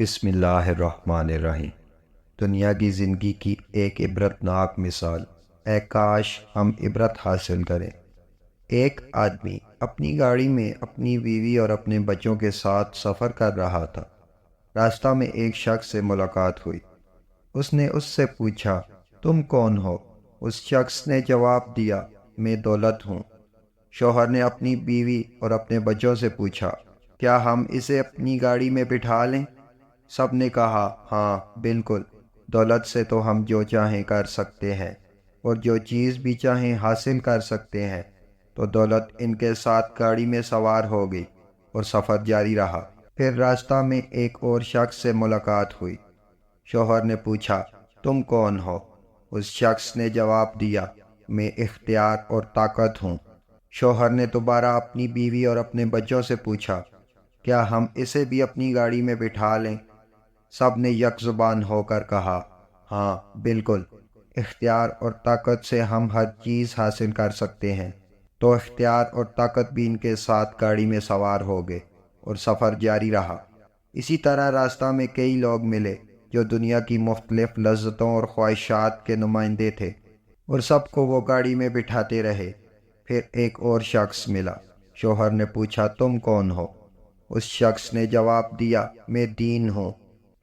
بسم اللہ الرحمن الرحیم۔ دنیا کی زندگی کی ایک عبرتناک مثال۔ اے کاش ہم عبرت حاصل کریں۔ ایک آدمی اپنی گاڑی میں اپنی بیوی اور اپنے بچوں کے ساتھ سفر کر رہا تھا۔ راستہ میں ایک شخص سے ملاقات ہوئی۔ اس نے اس سے پوچھا، تم کون ہو؟ اس شخص نے جواب دیا، میں دولت ہوں۔ شوہر نے اپنی بیوی اور اپنے بچوں سے پوچھا، کیا ہم اسے اپنی گاڑی میں بٹھا لیں؟ سب نے کہا، ہاں بالکل، دولت سے تو ہم جو چاہیں کر سکتے ہیں اور جو چیز بھی چاہیں حاصل کر سکتے ہیں۔ تو دولت ان کے ساتھ گاڑی میں سوار ہو گئی اور سفر جاری رہا۔ پھر راستہ میں ایک اور شخص سے ملاقات ہوئی۔ شوہر نے پوچھا، تم کون ہو؟ اس شخص نے جواب دیا، میں اختیار اور طاقت ہوں۔ شوہر نے دوبارہ اپنی بیوی اور اپنے بچوں سے پوچھا، کیا ہم اسے بھی اپنی گاڑی میں بٹھا لیں؟ سب نے یک زبان ہو کر کہا، ہاں بالکل، اختیار اور طاقت سے ہم ہر چیز حاصل کر سکتے ہیں۔ تو اختیار اور طاقت بھی ان کے ساتھ گاڑی میں سوار ہو گئے اور سفر جاری رہا۔ اسی طرح راستہ میں کئی لوگ ملے جو دنیا کی مختلف لذتوں اور خواہشات کے نمائندے تھے، اور سب کو وہ گاڑی میں بٹھاتے رہے۔ پھر ایک اور شخص ملا۔ شوہر نے پوچھا، تم کون ہو؟ اس شخص نے جواب دیا، میں دین ہوں۔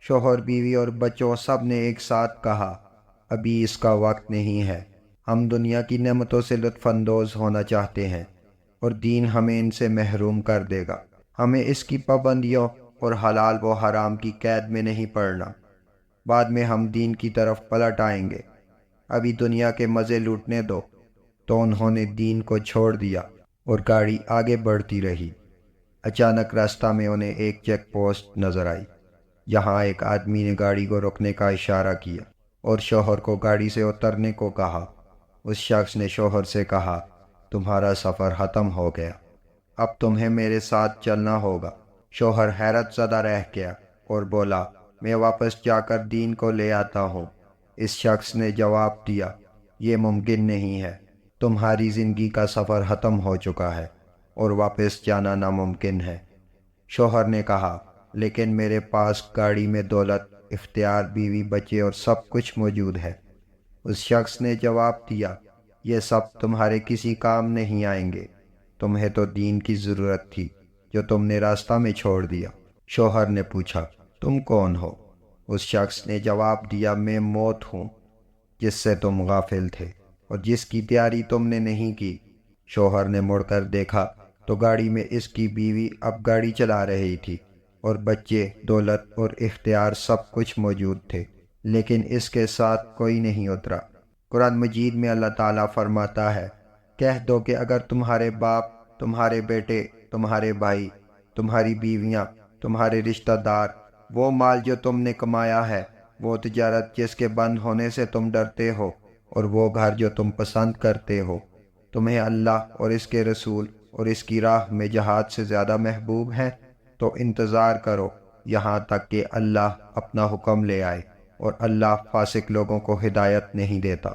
شوہر، بیوی اور بچوں سب نے ایک ساتھ کہا، ابھی اس کا وقت نہیں ہے۔ ہم دنیا کی نعمتوں سے لطف اندوز ہونا چاہتے ہیں اور دین ہمیں ان سے محروم کر دے گا۔ ہمیں اس کی پابندیوں اور حلال و حرام کی قید میں نہیں پڑنا۔ بعد میں ہم دین کی طرف پلٹ آئیں گے۔ ابھی دنیا کے مزے لوٹنے دو۔ تو انہوں نے دین کو چھوڑ دیا اور گاڑی آگے بڑھتی رہی۔ اچانک راستہ میں انہیں ایک چیک پوسٹ نظر آئی۔ یہاں ایک آدمی نے گاڑی کو روکنے کا اشارہ کیا اور شوہر کو گاڑی سے اترنے کو کہا۔ اس شخص نے شوہر سے کہا، تمہارا سفر ختم ہو گیا، اب تمہیں میرے ساتھ چلنا ہوگا۔ شوہر حیرت زدہ رہ گیا اور بولا، میں واپس جا کر دین کو لے آتا ہوں۔ اس شخص نے جواب دیا، یہ ممکن نہیں ہے، تمہاری زندگی کا سفر ختم ہو چکا ہے اور واپس جانا ناممکن ہے۔ شوہر نے کہا، لیکن میرے پاس گاڑی میں دولت، اختیار، بیوی، بچے اور سب کچھ موجود ہے۔ اس شخص نے جواب دیا، یہ سب تمہارے کسی کام نہیں آئیں گے، تمہیں تو دین کی ضرورت تھی جو تم نے راستہ میں چھوڑ دیا۔ شوہر نے پوچھا، تم کون ہو؟ اس شخص نے جواب دیا، میں موت ہوں، جس سے تم غافل تھے اور جس کی تیاری تم نے نہیں کی۔ شوہر نے مڑ کر دیکھا تو گاڑی میں اس کی بیوی اب گاڑی چلا رہی تھی اور بچے، دولت اور اختیار سب کچھ موجود تھے، لیکن اس کے ساتھ کوئی نہیں اترا۔ قرآن مجید میں اللہ تعالیٰ فرماتا ہے، کہہ دو کہ اگر تمہارے باپ، تمہارے بیٹے، تمہارے بھائی، تمہاری بیویاں، تمہارے رشتہ دار، وہ مال جو تم نے کمایا ہے، وہ تجارت جس کے بند ہونے سے تم ڈرتے ہو، اور وہ گھر جو تم پسند کرتے ہو، تمہیں اللہ اور اس کے رسول اور اس کی راہ میں جہاد سے زیادہ محبوب ہیں، تو انتظار کرو یہاں تک کہ اللہ اپنا حکم لے آئے، اور اللہ فاسق لوگوں کو ہدایت نہیں دیتا۔